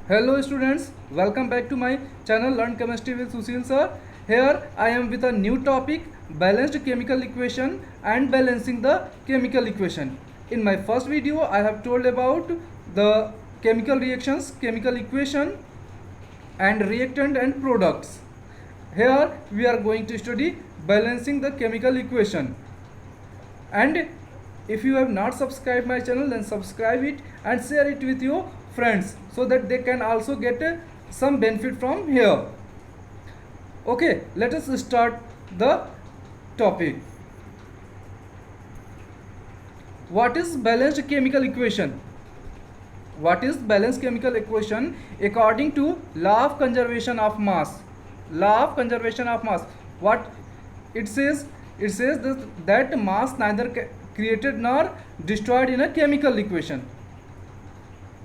Hello students, welcome back to my channel Learn Chemistry with Sushil sir. Here I am with a new topic, balanced chemical equation and balancing the chemical equation. In my first video I have told about the chemical reactions, chemical equation and reactant and products. Here we are going to study balancing the chemical equation. And if you have not subscribed my channel, then subscribe it and share it with your friends so that they can also get some benefit from here. Okay, let us start the topic. What is balanced chemical equation? What is balanced chemical equation? According to law of conservation of mass. Law of conservation of mass. What it says? It says that mass neither created nor destroyed in a chemical equation.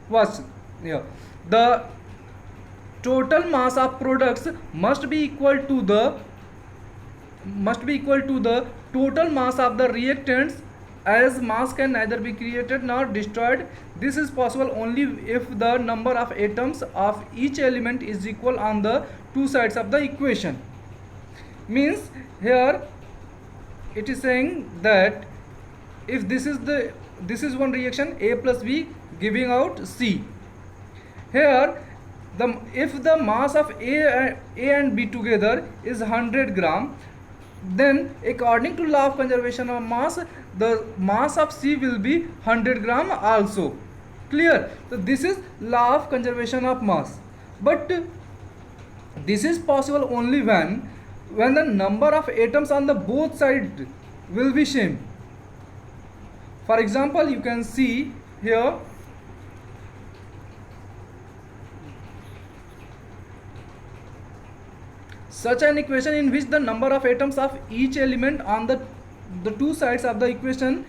Was yeah. The total mass of products must be equal to the total mass of the reactants, as mass can neither be created nor destroyed. This is possible only if the number of atoms of each element is equal on the two sides of the equation. Means here it is saying that if this is one reaction, A plus B giving out C. Here if the mass of A and B together is 100 gram, then according to law of conservation of mass, the mass of C will be 100 gram also. Clear? So this is law of conservation of mass. But this is possible only when the number of atoms on the both sides will be same. For example, you can see here such an equation in which the number of atoms of each element on the two sides of the equation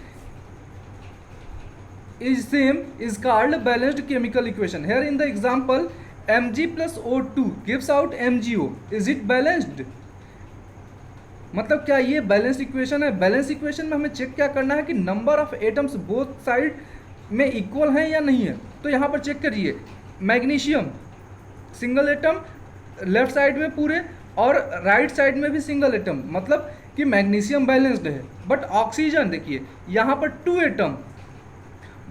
is same is called balanced chemical equation. Here in the example, Mg plus O2 gives out MgO. Is it balanced? मतलब क्या ये balance equation है? Balance equation में हमें check क्या करना है कि number of atoms both side में इक्वल हैं या नहीं है. तो यहाँ पर चेक करिए, magnesium single atom left side में पूरे और राइट साइड में भी सिंगल एटम, मतलब कि मैग्नीशियम बैलेंस्ड है. बट ऑक्सीजन देखिए यहाँ पर 2 एटम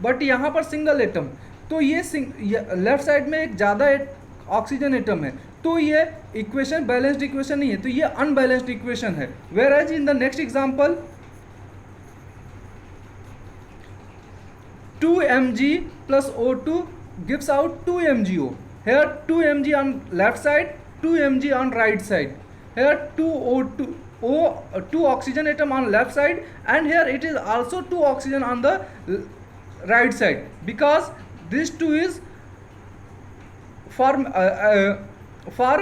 बट यहाँ पर सिंगल एटम, तो ये लेफ्ट साइड में एक ज़्यादा ऑक्सीजन एटम है, तो ये इक्वेशन बैलेंस्ड इक्वेशन नहीं है, तो ये अनबैलेंस्ड इक्वेशन है. Whereas in the next example 2mg plus O2 gives out 2mgO. Here 2mg on left side, 2mg on right side. Here 2 oxygen atom on left side, and here it is also 2 oxygen on the right side, because this 2 is for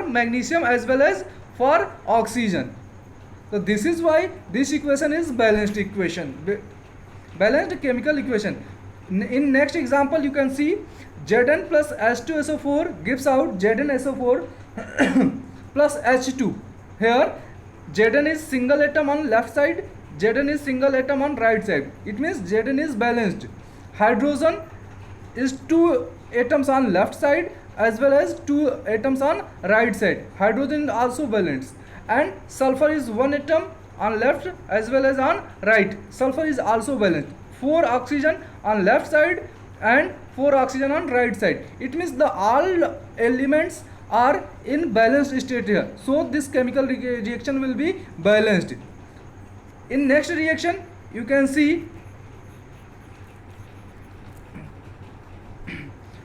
magnesium as well as for oxygen. So this is why this equation is balanced equation, balanced chemical equation. In next example you can see Zn plus H2SO4 gives out ZnSO4 plus H2. Here Zn is single atom on left side, Zn is single atom on right side. It means Zn is balanced. Hydrogen is 2 atoms on left side as well as 2 atoms on right side. Hydrogen is also balanced. And sulfur is 1 atom on left as well as on right. Sulfur is also balanced. 4 oxygen on left side and 4 oxygen on right side. It means the all elements are in balanced state here. So this chemical reaction will be balanced. In next reaction you can see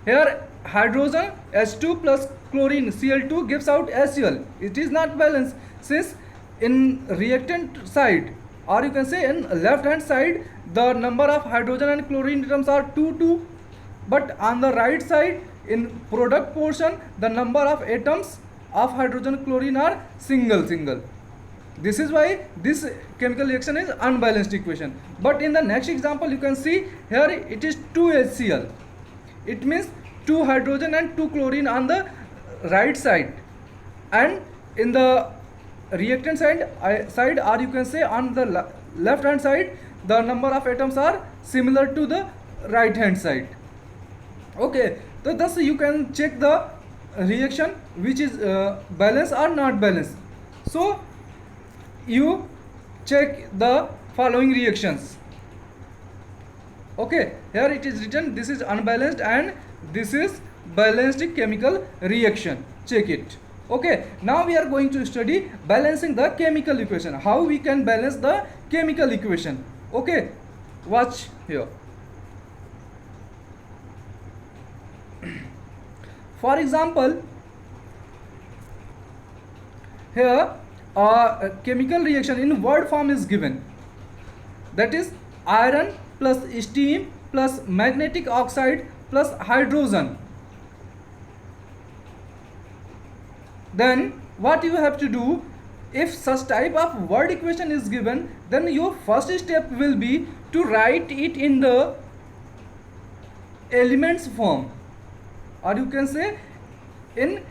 here hydrogen H2 plus chlorine Cl2 gives out HCl. It is not balanced, since in reactant side, or you can say in left hand side, the number of hydrogen and chlorine atoms are 2, but on the right side in product portion the number of atoms of hydrogen and chlorine are single. This is why this chemical reaction is unbalanced equation. But in the next example you can see here it is 2HCl. It means 2 hydrogen and 2 chlorine on the right side, and in the reactant side or you can say on the left hand side the number of atoms are similar to the right hand side. Okay, So thus you can check the reaction which is balanced or not balanced. So you check the following reactions. Okay, here it is written this is unbalanced and this is balanced chemical reaction. Check it. Okay, now we are going to study balancing the chemical equation. How we can balance the chemical equation. Okay, watch here. For example, here a chemical reaction in word form is given, that is iron plus steam plus magnetic oxide plus hydrogen. Then what you have to do, if such type of word equation is given, then your first step will be to write it in the elements form, or you can say in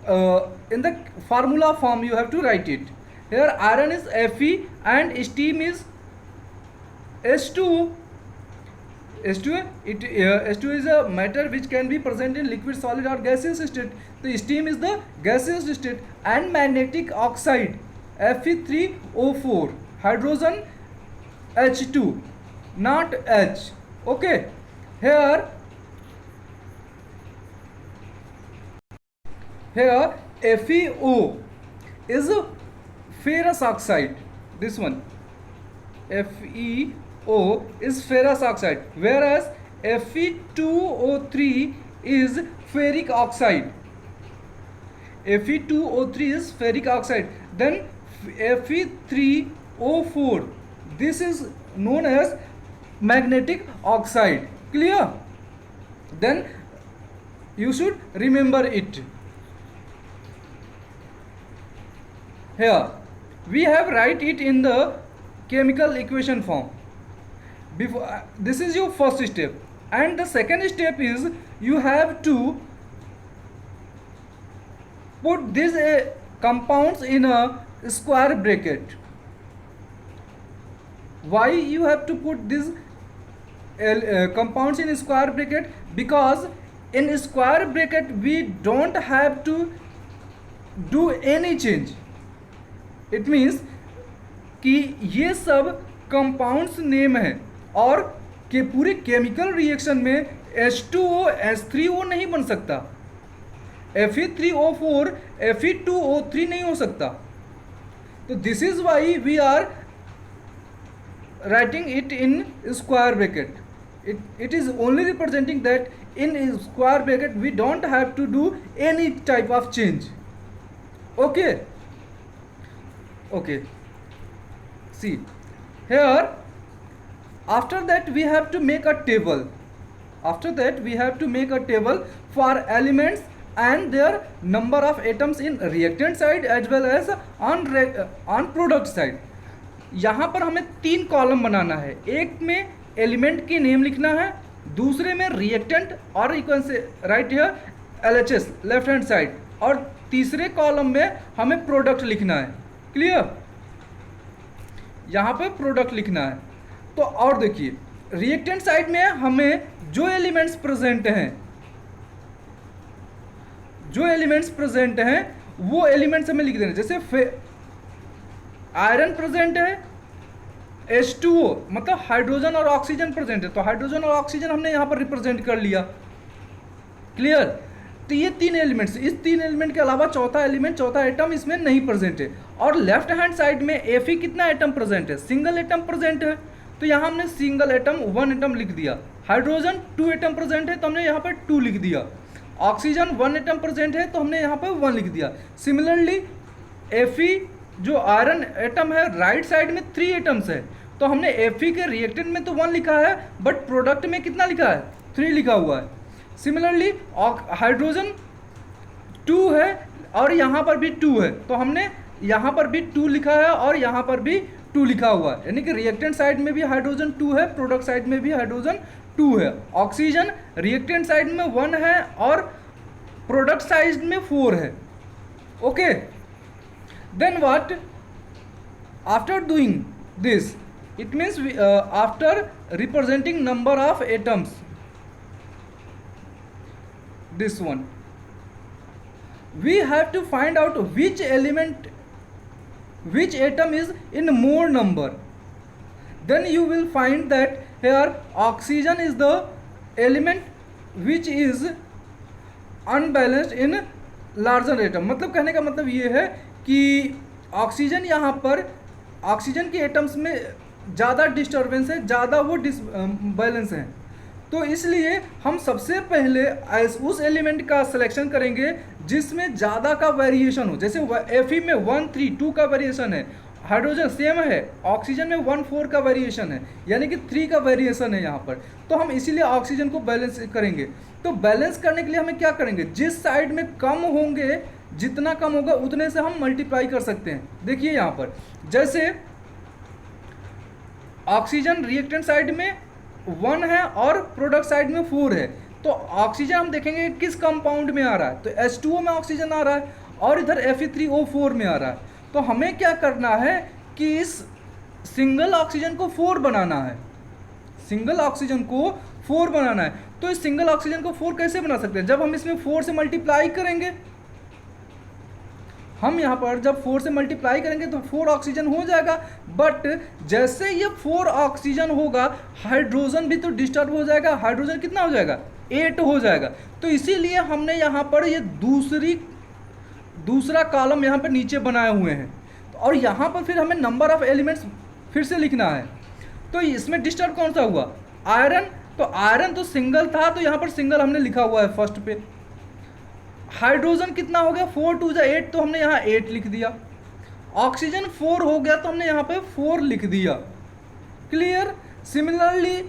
the formula form you have to write it. Here iron is Fe and steam is H2O. H2 is a matter which can be present in liquid, solid or gaseous state. The steam is the gaseous state, and magnetic oxide Fe3O4, hydrogen H2, not H. Okay, here FeO is ferrous oxide. This one FeO is ferrous oxide, whereas Fe2O3 is ferric oxide. Fe2O3 is ferric oxide. Then Fe3O4, this is known as magnetic oxide. Clear? Then you should remember it. Here we have write it in the chemical equation form. Before this is your first step, and the second step is you have to put these compounds in a square bracket. Why you have to put these compounds in square bracket? Because in square bracket we don't have to do any change. It means कि ये सब compounds name है और के पूरे chemical reaction में H2O H3O नहीं बन सकता, Fe3O4 Fe2O3 नहीं हो सकता. तो this is why we are writing it in square bracket. It is only representing that in square bracket we don't have to do any type of change. Okay. See here, after that we have to make a table. For elements and their number of atoms in reactant side as well as on product side. यहाँ पर हमें 3 column बनाना है. एक में element की name लिखना है, दूसरे में रिएक्टेंट और इक्वल से right here LHS left hand side, और तीसरे कॉलम में हमें प्रोडक्ट लिखना है. क्लियर? यहाँ पे प्रोडक्ट लिखना है. तो और देखिए रिएक्टेंट साइड में हमें जो एलिमेंट्स प्रेजेंट हैं वो एलिमेंट्स हमें लिख देना. जैसे आयरन प्रेजेंट है, H2O मतलब हाइड्रोजन और ऑक्सीजन प्रेजेंट है, तो हाइड्रोजन और ऑक्सीजन हमने यहाँ पर रिप्रेजेंट कर लिया. क्लियर? तो ये 3 एलिमेंट्स, इस 3 एलिमेंट के अलावा चौथा एटम इसमें नहीं प्रेजेंट है. और लेफ्ट हैंड साइड में Fe कितना एटम प्रेजेंट है? सिंगल एटम प्रेजेंट है, तो यहाँ हमने सिंगल एटम 1 एटम लिख दिया. हाइड्रोजन 2 एटम प्रेजेंट है तो हमने यहाँ पर 2 लिख दिया. ऑक्सीजन 1 एटम प्रेजेंट है तो हमने यहाँ पर 1 लिख दिया. सिमिलरली Fe जो आयरन एटम है राइट साइड में 3 एटम्स है, तो हमने Fe के रिएक्टेंट में तो 1 लिखा है बट प्रोडक्ट में कितना लिखा है? 3 लिखा हुआ है. सिमिलरली हाइड्रोजन 2 है और यहाँ पर भी 2 है, तो हमने यहाँ पर भी 2 लिखा है और यहाँ पर भी 2 लिखा हुआ है. यानी कि रिएक्टेंट साइड में भी हाइड्रोजन 2 है, प्रोडक्ट साइड में भी हाइड्रोजन 2 है. ऑक्सीजन रिएक्टेंट साइड में 1 है और प्रोडक्ट साइड में 4 है. Okay, then what? After doing this, it means after representing number of atoms, this one. We have to find out which element, which atom is in more number. Then you will find that here oxygen is the element which is unbalanced in larger atom. मतलब कहने का मतलब ये है कि oxygen यहाँ पर, oxygen के एटम्स में ज़्यादा डिस्टर्बेंस है, ज़्यादा वो बैलेंस है. तो इसलिए हम सबसे पहले उस एलिमेंट का सिलेक्शन करेंगे जिसमें ज़्यादा का वेरिएशन हो. जैसे Fe में 1 3 2 का वेरिएशन है, हाइड्रोजन सेम है, ऑक्सीजन में 1 4 का वेरिएशन है, यानी कि 3 का वेरिएशन है यहाँ पर. तो हम इसीलिए ऑक्सीजन को बैलेंस करेंगे. तो बैलेंस करने के लिए हमें क्या करेंगे, जिस साइड में कम होंगे, जितना कम होगा उतने से हम मल्टीप्लाई कर सकते हैं. देखिए यहाँ पर जैसे ऑक्सीजन रिएक्टेंट साइड में 1 है और प्रोडक्ट साइड में 4 है. तो ऑक्सीजन हम देखेंगे किस कंपाउंड में आ रहा है, तो H2O में ऑक्सीजन आ रहा है और इधर Fe3O4 में आ रहा है. तो हमें क्या करना है कि इस सिंगल ऑक्सीजन को 4 बनाना है, सिंगल ऑक्सीजन को 4 बनाना है. तो इस सिंगल ऑक्सीजन को 4 कैसे बना सकते हैं, जब हम इसमें 4 से मल्टीप्लाई करेंगे. हम यहाँ पर जब 4 से मल्टीप्लाई करेंगे तो 4 ऑक्सीजन हो जाएगा. बट जैसे ये 4 ऑक्सीजन होगा, हाइड्रोजन भी तो डिस्टर्ब हो जाएगा. हाइड्रोजन कितना हो जाएगा, 8 हो जाएगा. तो इसीलिए हमने यहाँ पर ये दूसरा कॉलम यहाँ पर नीचे बनाए हुए हैं. और यहाँ पर फिर हमें नंबर ऑफ एलिमेंट्स फिर से लिखना है. तो इसमें डिस्टर्ब कौन सा हुआ, आयरन. तो आयरन तो सिंगल था, तो यहाँ पर सिंगल हमने लिखा हुआ है फर्स्ट पे. हाइड्रोजन कितना हो गया, 4 2 8, तो हमने यहाँ 8 लिख दिया. ऑक्सीजन 4 हो गया तो हमने यहाँ पे 4 लिख दिया. क्लियर. सिमिलरली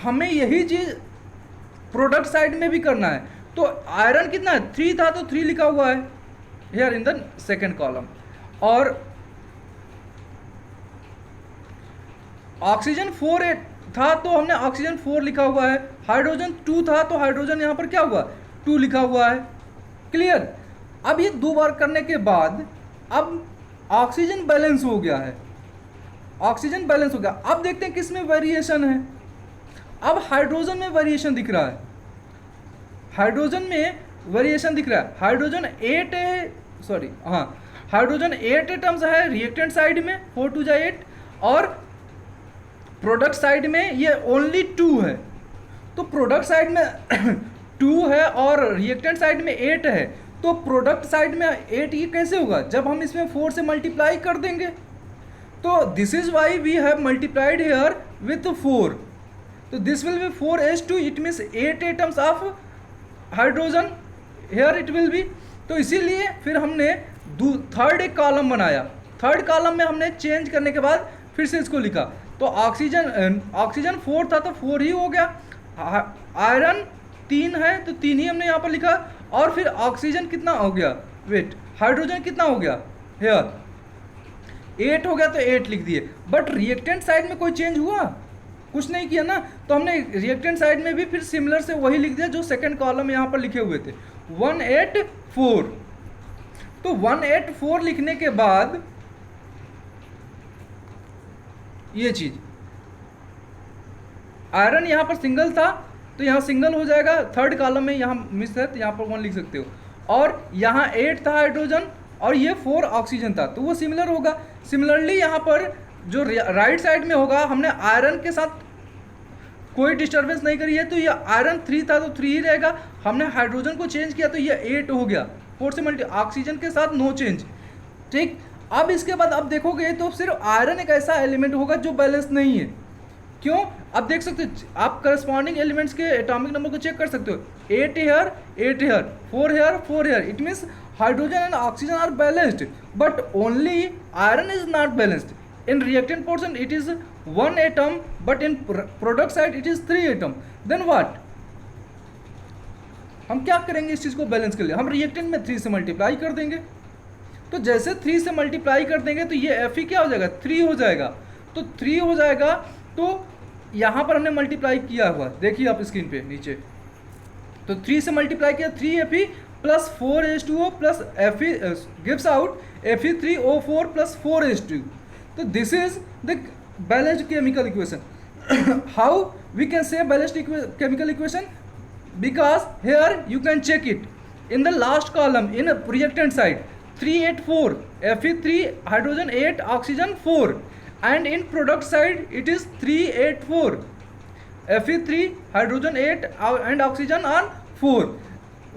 हमें यही चीज़ प्रोडक्ट साइड में भी करना है. तो आयरन कितना है, 3 था तो 3 लिखा हुआ है here in the second column. और ऑक्सीजन 4 था तो हमने ऑक्सीजन 4 लिखा हुआ है. हाइड्रोजन 2 था तो हाइड्रोजन यहाँ पर क्या हुआ, 2 लिखा हुआ है. क्लियर. अब ये 2 बार करने के बाद अब ऑक्सीजन बैलेंस हो गया है, ऑक्सीजन बैलेंस हो गया. अब देखते हैं किस में वेरिएशन है. अब हाइड्रोजन में वेरिएशन दिख रहा है, हाइड्रोजन में वेरिएशन दिख रहा है. हाइड्रोजन 8 है, सॉरी हाँ, हाइड्रोजन 8 एटम्स है रिएक्टेंट साइड में, 4 2 8, और प्रोडक्ट साइड में ये ओनली 2 है. तो प्रोडक्ट साइड में 2 है और रिएक्टेंट साइड में 8 है. तो प्रोडक्ट साइड में 8 ये कैसे होगा, जब हम इसमें 4 से मल्टीप्लाई कर देंगे. तो this is why we have multiplied here with 4. तो this will be 4H2, it means 8 atoms of hydrogen here it will be. तो इसीलिए फिर हमने थर्ड एक कॉलम बनाया. थर्ड कॉलम में हमने चेंज करने के बाद फिर से इसको लिखा. तो ऑक्सीजन 4 था तो 4 ही हो गया. आयरन 3 है तो 3 ही हमने यहाँ पर लिखा. और फिर ऑक्सीजन कितना हो गया, वेट, हाइड्रोजन कितना हो गया हेयर, 8 हो गया तो 8 लिख दिए. बट रिएक्टेंट साइड में कोई चेंज हुआ, कुछ नहीं किया ना. तो हमने रिएक्टेंट साइड में भी फिर सिमिलर से वही लिख दिया जो सेकंड कॉलम यहाँ पर लिखे हुए थे, 184. तो 184 लिखने के बाद ये चीज, आयरन यहाँ पर सिंगल था तो यहाँ सिंगल हो जाएगा. थर्ड कॉलम में यहाँ मिस है तो यहाँ पर 1 लिख सकते हो. और यहाँ 8 था हाइड्रोजन और ये 4 ऑक्सीजन था तो वो सिमिलर होगा. सिमिलरली यहाँ पर जो राइट साइड में होगा, हमने आयरन के साथ कोई डिस्टर्बेंस नहीं करी है तो ये आयरन 3 था तो 3 ही रहेगा. हमने हाइड्रोजन को चेंज किया तो ये 8 हो गया, 4 से मल्टी, ऑक्सीजन के साथ नो चेंज. ठीक. अब इसके बाद अब देखोगे तो सिर्फ आयरन एक ऐसा एलिमेंट होगा जो बैलेंस नहीं है. क्यों, अब देख सकते हो आप करस्पॉन्डिंग एलिमेंट्स के एटॉमिक नंबर को चेक कर सकते हो. 8 here 8 here, 4 here 4 here, it means hydrogen and oxygen are balanced but only iron is not balanced. In reactant portion it is 1 atom but in product side it is 3 atom. Then what? हम क्या करेंगे इस चीज़ को balance के लिए, हम reactant में 3 से मल्टीप्लाई कर देंगे. तो जैसे 3 से मल्टीप्लाई कर देंगे तो ये Fe क्या हो जाएगा, 3 हो जाएगा. तो 3 हो जाएगा तो यहाँ पर हमने मल्टीप्लाई किया हुआ, देखिए आप स्क्रीन पे नीचे. तो 3 से मल्टीप्लाई किया, 3Fe plus 4H2O plus Fe gives out Fe3O4 plus 4H2. So this is the balanced chemical equation. How we can say balanced chemical equation? because here you can check it in the last column in a reactant side 384 Fe3 hydrogen 8 oxygen 4, and in product side it is 384 Fe3 hydrogen 8 and oxygen are 4.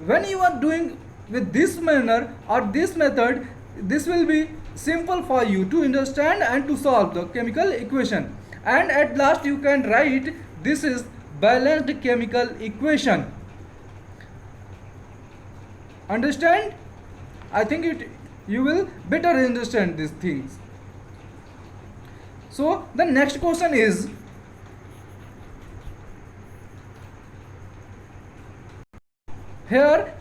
When you are doing with this manner or this method, this will be simple for you to understand and to solve the chemical equation, and at last you can write this is balanced chemical equation. Understand? I think you will better understand these things. So the next question is, here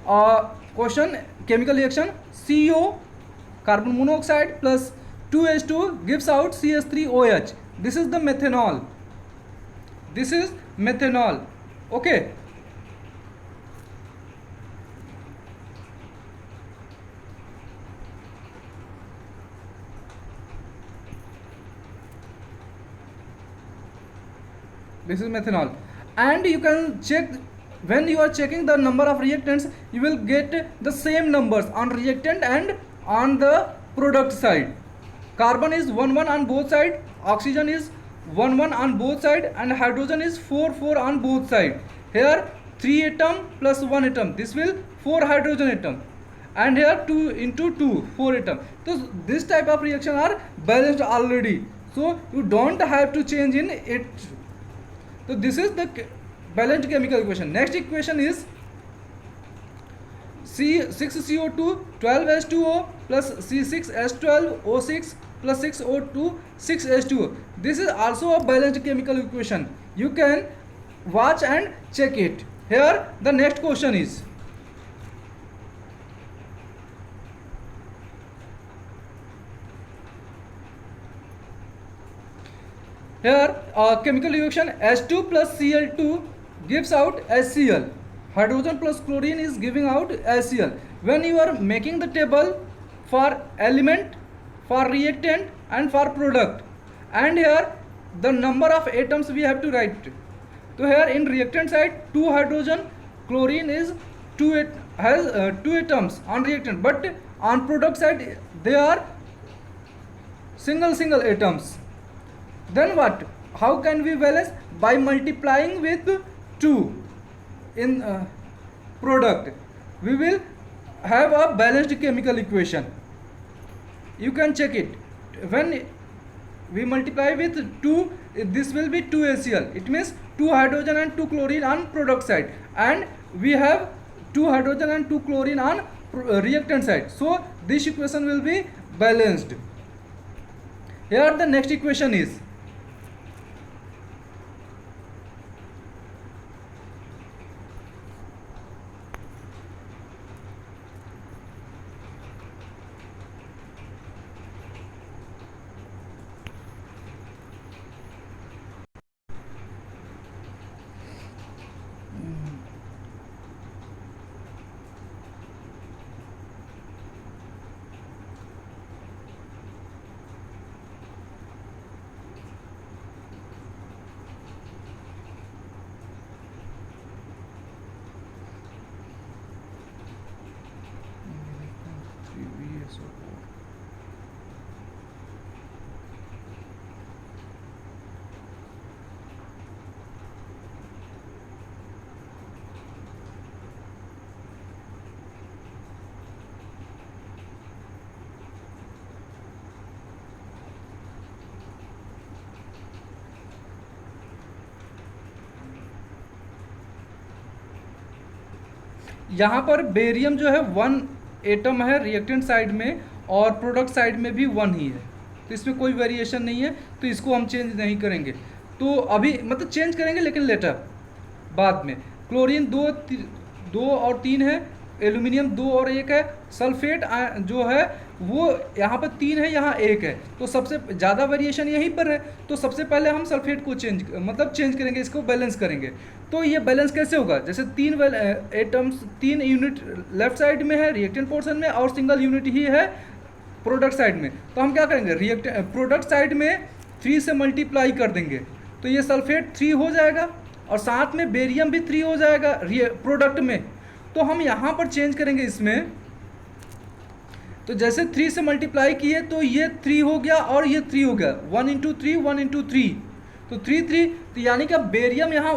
question chemical reaction CO carbon monoxide plus 2H2 gives out CH3OH. This is the methanol. This is methanol. Okay. This is methanol, and you can check when you are checking the number of reactants, you will get the same numbers on reactant and on the product side. Carbon is 1 1 on both side, oxygen is 1 1 on both side, and hydrogen is 4 4 on both side. Here 3 atom plus 1 atom, this will 4 hydrogen atom, and here 2 into 2 4 atom. So this type of reaction are balanced already, so you don't have to change in it. So this is the balanced chemical equation. Next equation is C6CO2 12H2O plus C6H12O6 plus 6O2 6H2O. This is also a balanced chemical equation. You can watch and check it. Here the next question is, here chemical reaction H2 plus Cl2 gives out HCl. Hydrogen plus chlorine is giving out HCl. When you are making the table for element, for reactant and for product, and here the number of atoms we have to write. So here in reactant side 2 hydrogen, chlorine is 2 atoms on reactant, but on product side they are single atoms. Then what? How can we balance? By multiplying with 2 in product. We will have a balanced chemical equation. You can check it. When we multiply with 2, this will be 2HCl. It means 2 hydrogen and 2 chlorine on product side, and we have 2 hydrogen and 2 chlorine on reactant side. So this equation will be balanced. Here the next equation is, यहाँ पर barium जो है 1 atom है reactant side में, और product side में भी 1 ही है, तो इसमें कोई वेरिएशन नहीं है, तो इसको हम चेंज नहीं करेंगे। तो अभी मतलब चेंज करेंगे लेकिन लेटर बाद में। क्लोरीन 2 और 3 है, एल्यूमिनियम 2 और 1 है, सल्फेट जो है वो यहाँ पर 3 है, यहाँ 1 है, तो सबसे ज़्यादा वेरिएशन यहीं पर है। तो सबसे पहले हम सल्फेट को चेंज करेंगे, इसको बैलेंस करेंगे। तो ये बैलेंस कैसे होगा? जैसे 3 एटम्स 3 यूनिट लेफ्ट साइड में है रिएक्टेंट पोर्शन में, और सिंगल यूनिट ही है प्रोडक्ट साइड में। तो हम क्या करेंगे, प्रोडक्ट साइड में 3 से मल्टीप्लाई कर देंगे, तो ये सल्फेट 3 हो जाएगा, और साथ में बेरियम भी 3 हो जाएगा प्रोडक्ट में। तो हम यहाँ पर चेंज करेंगे इसमें, तो जैसे 3 से मल्टीप्लाई किए तो ये 3 हो गया और ये 3 हो गया, 1 इंटू 3 1 इंटू 3, तो 3 3, तो यानी कि अब बेरियम यहाँ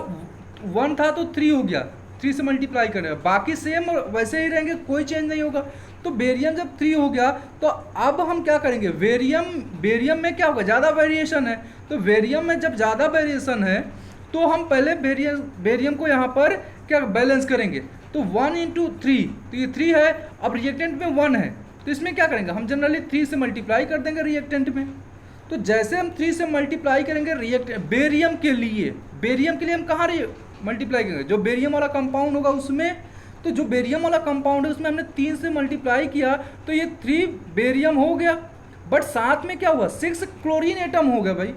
1 था तो 3 हो गया, 3 से मल्टीप्लाई करें, बाकी सेम वैसे ही रहेंगे, कोई चेंज नहीं होगा। तो बेरियम जब 3 हो गया तो अब हम क्या करेंगे, बेरियम में क्या होगा, ज़्यादा वेरिएशन है, तो बेरियम में जब ज़्यादा वेरिएशन है तो हम पहले बेरियम को यहाँ पर क्या बैलेंस करेंगे, तो 1 इंटू 3, तो ये 3 है, अब रिएक्टेंट में 1 है, तो इसमें क्या करेंगे, हम जनरली 3 से मल्टीप्लाई कर देंगे रिएक्टेंट में। तो जैसे हम 3 से मल्टीप्लाई करेंगे बेरियम के लिए हम कहाँ मल्टीप्लाई करेंगे, जो बेरियम वाला कंपाउंड होगा उसमें, तो जो बेरियम वाला कंपाउंड है उसमें हमने 3 से मल्टीप्लाई किया तो ये 3 बेरियम हो गया, बट साथ में क्या हुआ, 6 क्लोरीन एटम हो गया भाई,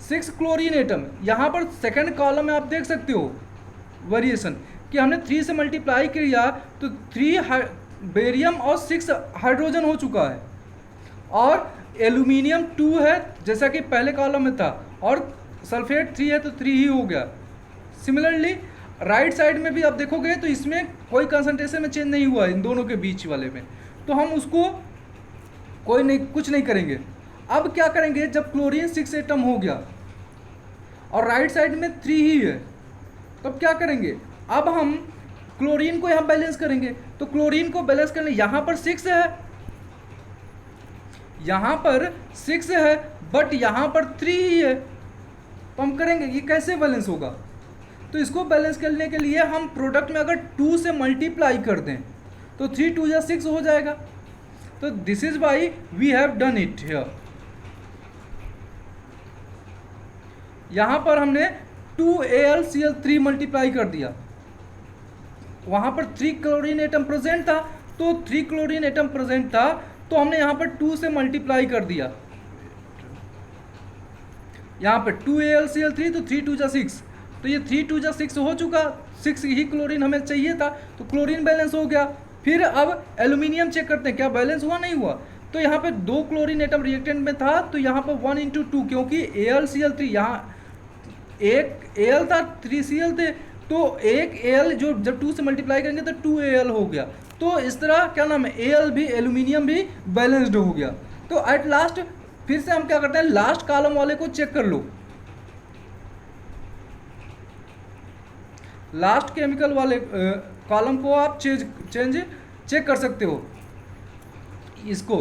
6 क्लोरीन एटम। यहाँ पर सेकंड कॉलम में आप देख सकते हो वेरिएशन कि हमने 3 से मल्टीप्लाई किया तो 3 बेरियम और 6 हाइड्रोजन हो चुका है, और एल्यूमिनियम 2 है जैसा कि पहले कॉलम में था, और सल्फेट 3 है तो 3 ही हो गया। सिमिलरली राइट साइड में भी आप देखोगे तो इसमें कोई कंसंट्रेशन में चेंज नहीं हुआ है इन दोनों के बीच वाले में, तो हम उसको कुछ नहीं करेंगे। अब क्या करेंगे, जब क्लोरीन 6 एटम हो गया और राइट साइड में 3 ही है, तब क्या करेंगे, अब हम क्लोरीन को यहाँ बैलेंस करेंगे, तो क्लोरीन को बैलेंस करने यहाँ पर 6 है, यहाँ पर 6 है, बट यहाँ पर 3 ही है, तो हम करेंगे ये कैसे बैलेंस होगा, तो इसको बैलेंस करने के लिए हम प्रोडक्ट में अगर 2 से मल्टीप्लाई कर दें तो 3 2 या 6 हो जाएगा। तो this is why we have done it here. यहाँ पर हमने 2AlCl3 मल्टीप्लाई कर दिया, वहाँ पर 3 क्लोरीन एटम प्रेजेंट था, तो 3 क्लोरीन एटम प्रेजेंट था तो हमने यहाँ पर 2 से मल्टीप्लाई कर दिया, यहाँ पर 2AlCl3 तो 3 2 जा 6, तो ये 3 2 जा 6 हो चुका, 6 ही क्लोरीन हमें चाहिए था, तो क्लोरीन बैलेंस हो गया। फिर अब एल्यूमिनियम चेक करते हैं क्या बैलेंस हुआ नहीं हुआ, तो यहाँ पे 2 क्लोरीन एटम रिएक्टेंट में था, तो यहाँ पर 1 इंटू 2, क्योंकि AlCl3 यहाँ एक Al था 3 Cl थे, तो एक Al जो जब 2 से मल्टीप्लाई करेंगे तो 2Al हो गया। तो इस तरह क्या नाम है, Al भी एल्यूमिनियम भी बैलेंस्ड हो गया। तो एट लास्ट फिर से हम क्या करते हैं, लास्ट कॉलम वाले को चेक कर लो, लास्ट केमिकल वाले कॉलम को आप चेक कर सकते हो इसको।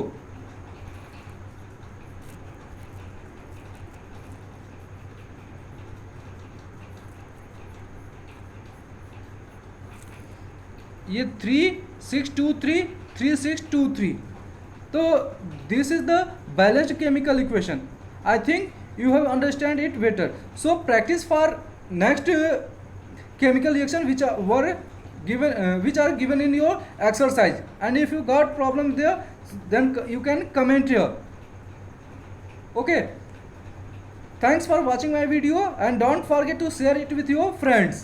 ये 3 6 2 3 3 6 2 3, तो this is the balanced chemical equation. I think you have understand it better. So practice for next chemical reaction which are given in your exercise, and if you got problem there then you can comment here. Okay, thanks for watching my video and don't forget to share it with your friends.